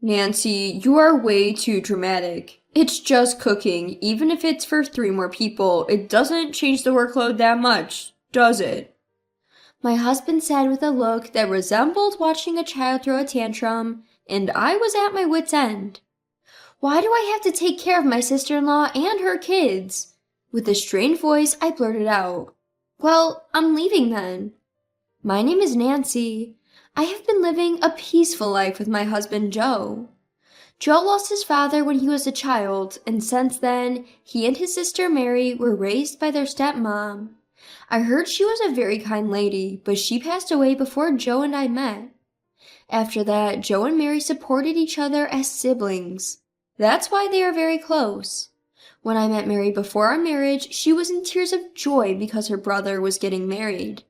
Nancy, you are way too dramatic. It's just cooking. Even if it's for 3 more people, it doesn't change the workload that much, does it? My husband said with a look that resembled watching a child throw a tantrum, and I was at my wit's end. Why do I have to take care of my sister-in-law and her kids? With a strained voice, I blurted out, "Well, I'm leaving then." My name is Nancy. I have been living a peaceful life with my husband, Joe. Joe lost his father when he was a child, and since then, he and his sister Mary were raised by their stepmom. I heard she was a very kind lady, but she passed away before Joe and I met. After that, Joe and Mary supported each other as siblings. That's why they are very close. When I met Mary before our marriage, she was in tears of joy because her brother was getting married.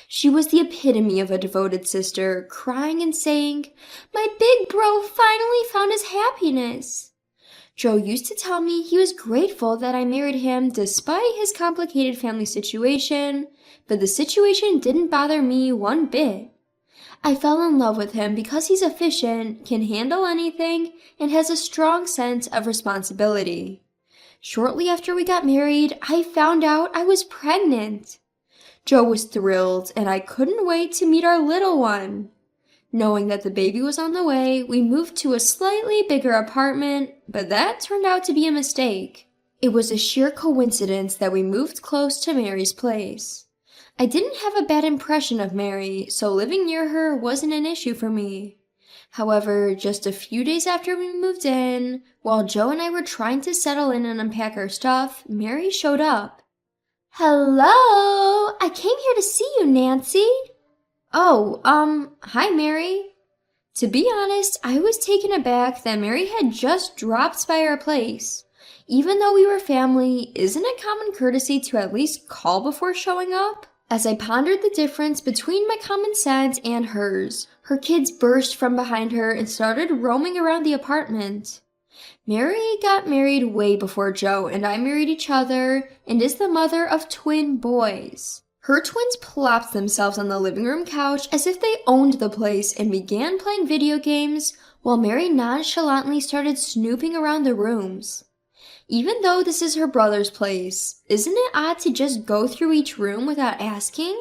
She was the epitome of a devoted sister, crying and saying, "My big bro finally found his happiness." Joe used to tell me he was grateful that I married him despite his complicated family situation, but the situation didn't bother me one bit. I fell in love with him because he's efficient, can handle anything, and has a strong sense of responsibility. Shortly after we got married, I found out I was pregnant. Joe was thrilled, and I couldn't wait to meet our little one. Knowing that the baby was on the way, we moved to a slightly bigger apartment, but that turned out to be a mistake. It was a sheer coincidence that we moved close to Mary's place. I didn't have a bad impression of Mary, so living near her wasn't an issue for me. However, just a few days after we moved in, while Joe and I were trying to settle in and unpack our stuff, Mary showed up. "Hello! I came here to see you, Nancy." "Oh, hi, Mary." To be honest, I was taken aback that Mary had just dropped by our place. Even though we were family, isn't it common courtesy to at least call before showing up? As I pondered the difference between my common sense and hers, her kids burst from behind her and started roaming around the apartment. Mary got married way before Joe and I married each other and is the mother of twin boys. Her twins plopped themselves on the living room couch as if they owned the place and began playing video games, while Mary nonchalantly started snooping around the rooms. Even though this is her brother's place, isn't it odd to just go through each room without asking?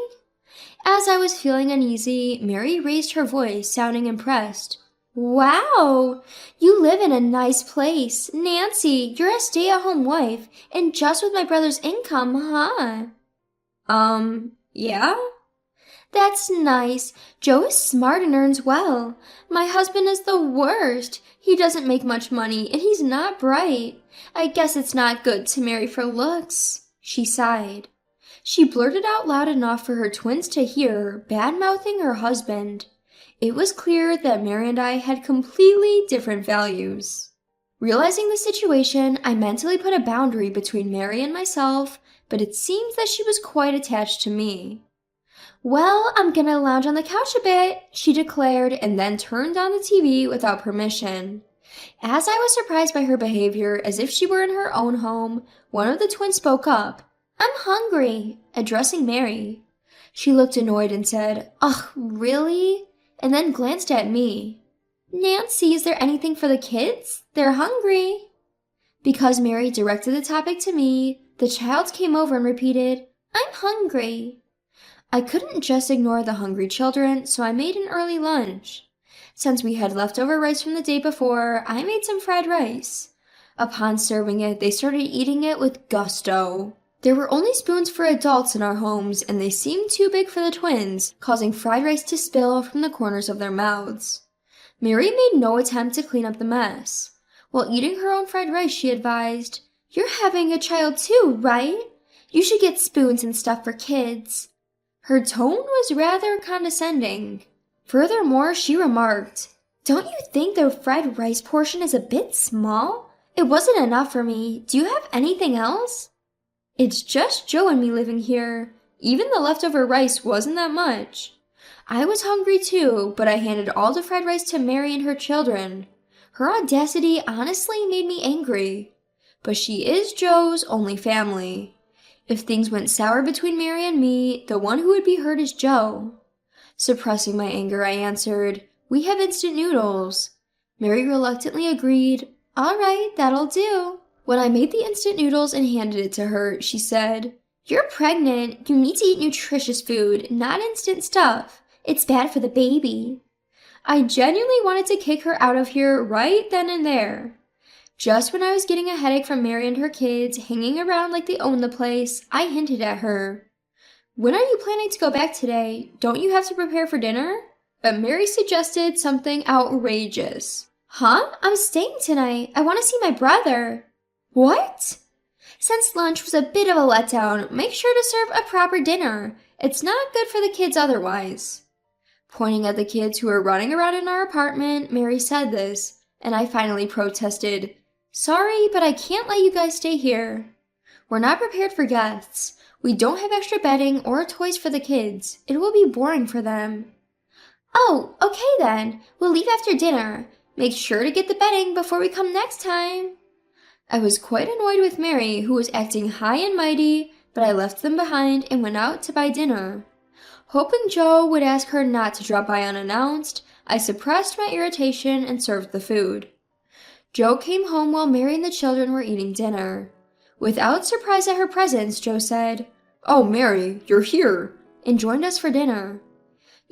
As I was feeling uneasy, Mary raised her voice, sounding impressed. "Wow! You live in a nice place. Nancy, you're a stay-at-home wife, and just with my brother's income, huh?" Yeah? "That's nice. Joe is smart and earns well. My husband is the worst. He doesn't make much money, and he's not bright. I guess it's not good to marry for looks." She sighed. She blurted out loud enough for her twins to hear, bad-mouthing her husband. It was clear that Mary and I had completely different values. Realizing the situation, I mentally put a boundary between Mary and myself, but it seems that she was quite attached to me. "Well, I'm gonna lounge on the couch a bit," she declared, and then turned on the TV without permission. As I was surprised by her behavior, as if she were in her own home, one of the twins spoke up. "I'm hungry," addressing Mary. She looked annoyed and said, "Ugh, really?" and then glanced at me. "Nancy, is there anything for the kids? They're hungry." Because Mary directed the topic to me, the child came over and repeated, "I'm hungry." I couldn't just ignore the hungry children, so I made an early lunch. Since we had leftover rice from the day before, I made some fried rice. Upon serving it, they started eating it with gusto. There were only spoons for adults in our homes, and they seemed too big for the twins, causing fried rice to spill from the corners of their mouths. Mary made no attempt to clean up the mess. While eating her own fried rice, she advised, "You're having a child too, right? You should get spoons and stuff for kids." Her tone was rather condescending. Furthermore, she remarked, "Don't you think the fried rice portion is a bit small? It wasn't enough for me. Do you have anything else?" It's just Joe and me living here. Even the leftover rice wasn't that much. I was hungry too, but I handed all the fried rice to Mary and her children. Her audacity honestly made me angry. But she is Joe's only family. If things went sour between Mary and me, the one who would be hurt is Joe. Suppressing my anger, I answered, "We have instant noodles." Mary reluctantly agreed. All right, that'll do. When I made the instant noodles and handed it to her, she said, You're pregnant. You need to eat nutritious food, not instant stuff. It's bad for the baby. I genuinely wanted to kick her out of here right then and there. Just when I was getting a headache from Mary and her kids hanging around like they owned the place, I hinted at her. When are you planning to go back today? Don't you have to prepare for dinner? But Mary suggested something outrageous. Huh? I'm staying tonight. I want to see my brother. What? Since lunch was a bit of a letdown, make sure to serve a proper dinner. It's not good for the kids otherwise. Pointing at the kids who were running around in our apartment, Mary said this, and I finally protested, Sorry, but I can't let you guys stay here. We're not prepared for guests. We don't have extra bedding or toys for the kids. It will be boring for them. Oh, okay then. We'll leave after dinner. Make sure to get the bedding before we come next time. I was quite annoyed with Mary, who was acting high and mighty, but I left them behind and went out to buy dinner. Hoping Joe would ask her not to drop by unannounced, I suppressed my irritation and served the food. Joe came home while Mary and the children were eating dinner. Without surprise at her presence, Joe said, Oh, Mary, you're here, and joined us for dinner.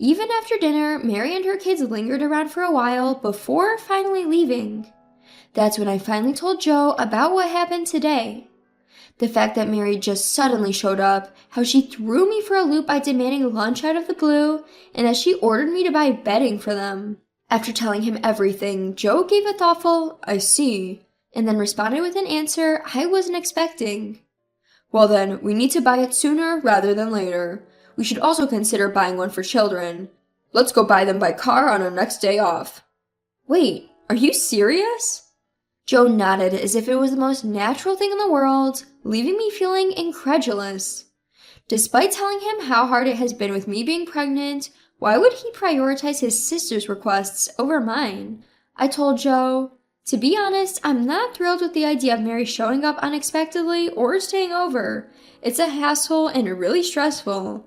Even after dinner, Mary and her kids lingered around for a while before finally leaving. That's when I finally told Joe about what happened today. The fact that Mary just suddenly showed up, how she threw me for a loop by demanding lunch out of the blue, and that she ordered me to buy bedding for them. After telling him everything, Joe gave a thoughtful, I see, and then responded with an answer I wasn't expecting. Well then, we need to buy it sooner rather than later. We should also consider buying one for children. Let's go buy them by car on our next day off. Wait, are you serious? Joe nodded as if it was the most natural thing in the world, leaving me feeling incredulous. Despite telling him how hard it has been with me being pregnant, why would he prioritize his sister's requests over mine? I told Joe, to be honest, I'm not thrilled with the idea of Mary showing up unexpectedly or staying over. It's a hassle and really stressful.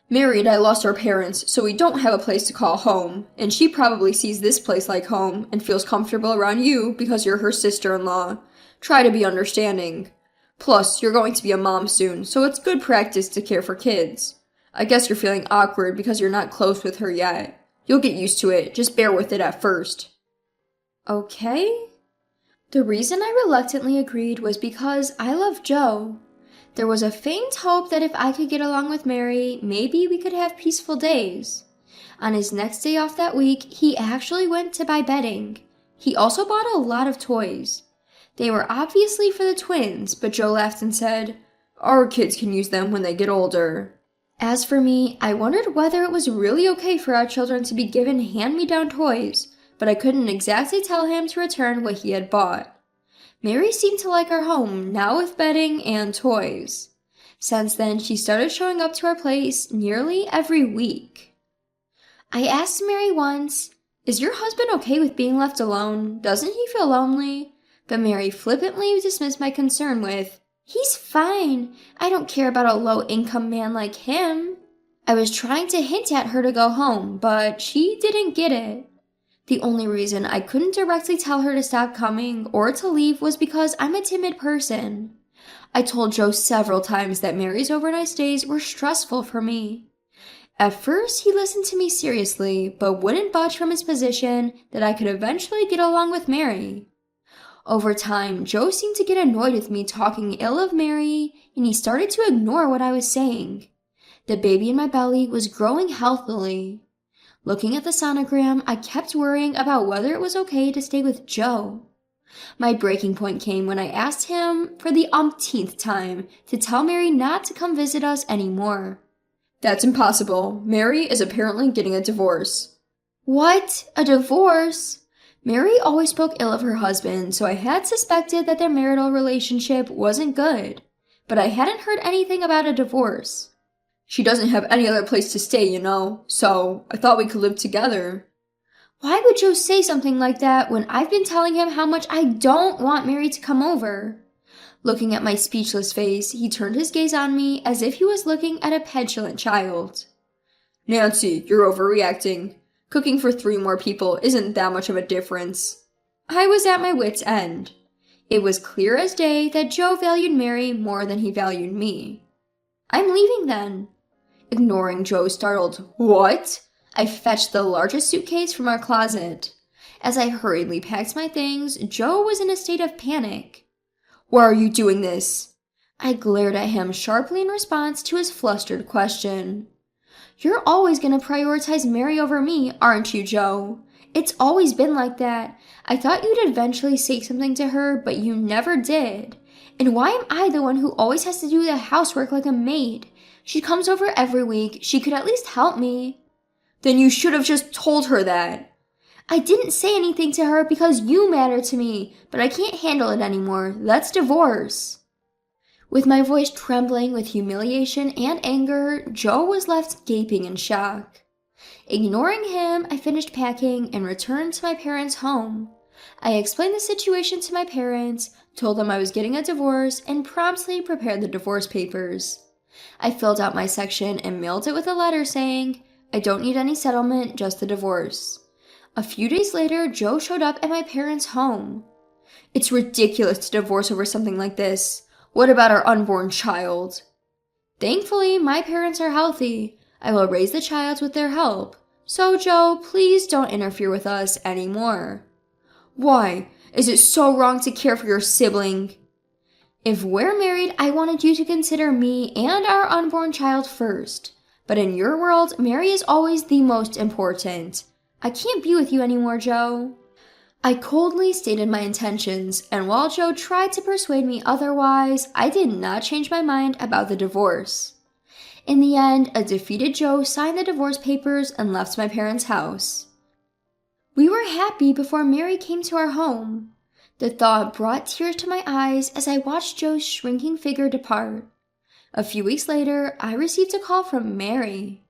Mary and I lost our parents, so we don't have a place to call home, and she probably sees this place like home and feels comfortable around you because you're her sister-in-law. Try to be understanding. Plus, you're going to be a mom soon, so it's good practice to care for kids. I guess you're feeling awkward because you're not close with her yet. You'll get used to it, just bear with it at first. Okay. The reason I reluctantly agreed was because I love Joe. There was a faint hope that if I could get along with Mary, maybe we could have peaceful days. On his next day off that week, he actually went to buy bedding. He also bought a lot of toys. They were obviously for the twins, but Joe laughed and said, Our kids can use them when they get older. As for me, I wondered whether it was really okay for our children to be given hand-me-down toys, but I couldn't exactly tell him to return what he had bought. Mary seemed to like our home, now with bedding and toys. Since then, she started showing up to our place nearly every week. I asked Mary once, Is your husband okay with being left alone? Doesn't he feel lonely? But Mary flippantly dismissed my concern with, He's fine. I don't care about a low-income man like him. I was trying to hint at her to go home, but she didn't get it. The only reason I couldn't directly tell her to stop coming or to leave was because I'm a timid person. I told Joe several times that Mary's overnight stays were stressful for me. At first, he listened to me seriously, but wouldn't budge from his position that I could eventually get along with Mary. Over time, Joe seemed to get annoyed with me talking ill of Mary, and he started to ignore what I was saying. The baby in my belly was growing healthily. Looking at the sonogram, I kept worrying about whether it was okay to stay with Joe. My breaking point came when I asked him, for the umpteenth time, to tell Mary not to come visit us anymore. That's impossible. Mary is apparently getting a divorce. What? A divorce? Mary always spoke ill of her husband, so I had suspected that their marital relationship wasn't good, but I hadn't heard anything about a divorce. She doesn't have any other place to stay, you know, so I thought we could live together. Why would Joe say something like that when I've been telling him how much I don't want Mary to come over? Looking at my speechless face, he turned his gaze on me as if he was looking at a petulant child. Nancy, you're overreacting. Cooking for 3 more people isn't that much of a difference. I was at my wit's end. It was clear as day that Joe valued Mary more than he valued me. I'm leaving then. Ignoring Joe's startled, "What?" I fetched the largest suitcase from our closet. As I hurriedly packed my things, Joe was in a state of panic. "Why are you doing this?" I glared at him sharply in response to his flustered question. "You're always going to prioritize Mary over me, aren't you, Joe? It's always been like that. I thought you'd eventually say something to her, but you never did. And why am I the one who always has to do the housework like a maid? She comes over every week. She could at least help me." "Then you should have just told her that." "I didn't say anything to her because you matter to me, but I can't handle it anymore. Let's divorce." With my voice trembling with humiliation and anger, Joe was left gaping in shock. Ignoring him, I finished packing and returned to my parents' home. I explained the situation to my parents, told them I was getting a divorce, and promptly prepared the divorce papers. I filled out my section and mailed it with a letter saying, "I don't need any settlement, just the divorce." A few days later, Joe showed up at my parents' home. "It's ridiculous to divorce over something like this. What about our unborn child?" "Thankfully, my parents are healthy. I will raise the child with their help. So, Joe, please don't interfere with us anymore." "Why? Is it so wrong to care for your sibling?" "If we're married, I wanted you to consider me and our unborn child first. But in your world, Mary is always the most important. I can't be with you anymore, Joe." I coldly stated my intentions, and while Joe tried to persuade me otherwise, I did not change my mind about the divorce. In the end, a defeated Joe signed the divorce papers and left my parents' house. We were happy before Mary came to our home. The thought brought tears to my eyes as I watched Joe's shrinking figure depart. A few weeks later, I received a call from Mary.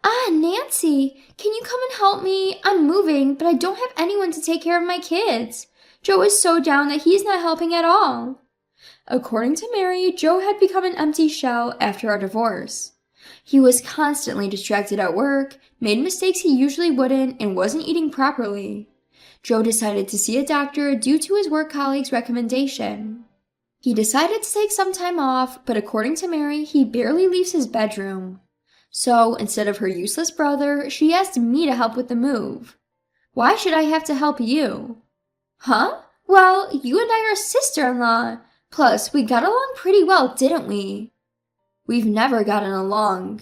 "Ah, Nancy, can you come and help me? I'm moving, but I don't have anyone to take care of my kids. Joe is so down that he's not helping at all." According to Mary, Joe had become an empty shell after our divorce. He was constantly distracted at work, made mistakes he usually wouldn't, and wasn't eating properly. Joe decided to see a doctor due to his work colleague's recommendation. He decided to take some time off, but according to Mary, he barely leaves his bedroom. So, instead of her useless brother, she asked me to help with the move. "Why should I have to help you?" "Huh? Well, you and I are sister-in-law. Plus, we got along pretty well, didn't we?" "We've never gotten along."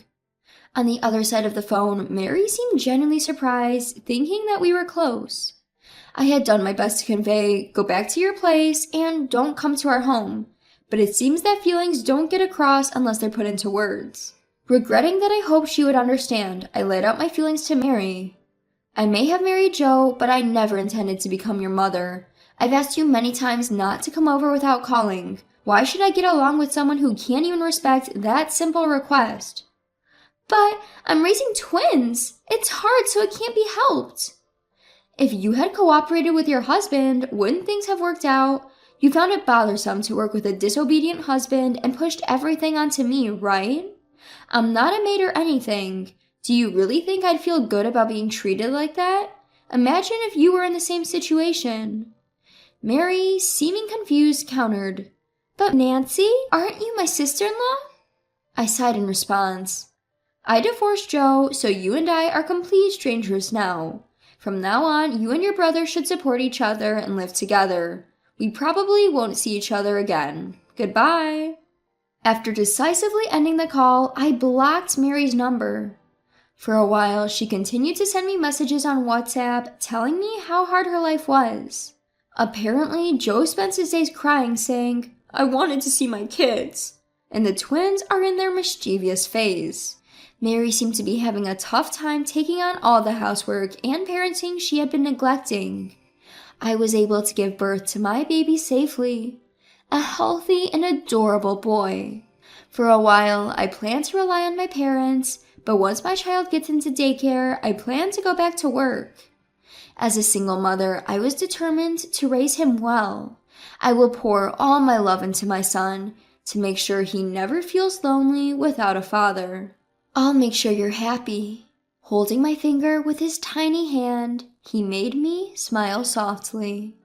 On the other side of the phone, Mary seemed genuinely surprised, thinking that we were close. I had done my best to convey, "Go back to your place and don't come to our home," but it seems that feelings don't get across unless they're put into words. Regretting that I hoped she would understand, I laid out my feelings to Mary. "I may have married Joe, but I never intended to become your mother. I've asked you many times not to come over without calling. Why should I get along with someone who can't even respect that simple request?" "But I'm raising twins. It's hard, so it can't be helped." "If you had cooperated with your husband, wouldn't things have worked out? You found it bothersome to work with a disobedient husband and pushed everything onto me, right? I'm not a maid or anything. Do you really think I'd feel good about being treated like that? Imagine if you were in the same situation." Mary, seeming confused, countered, "But Nancy, aren't you my sister-in-law?" I sighed in response. "I divorced Joe, so you and I are complete strangers now. From now on, you and your brother should support each other and live together. We probably won't see each other again. Goodbye." After decisively ending the call, I blocked Mary's number. For a while, she continued to send me messages on WhatsApp telling me how hard her life was. Apparently, Joe spends his days crying, saying, "I wanted to see my kids," and the twins are in their mischievous phase. Mary seemed to be having a tough time taking on all the housework and parenting she had been neglecting. I was able to give birth to my baby safely. A healthy and adorable boy. For a while, I plan to rely on my parents, but once my child gets into daycare, I plan to go back to work. As a single mother, I was determined to raise him well. I will pour all my love into my son to make sure he never feels lonely without a father. "I'll make sure you're happy." Holding my finger with his tiny hand, he made me smile softly.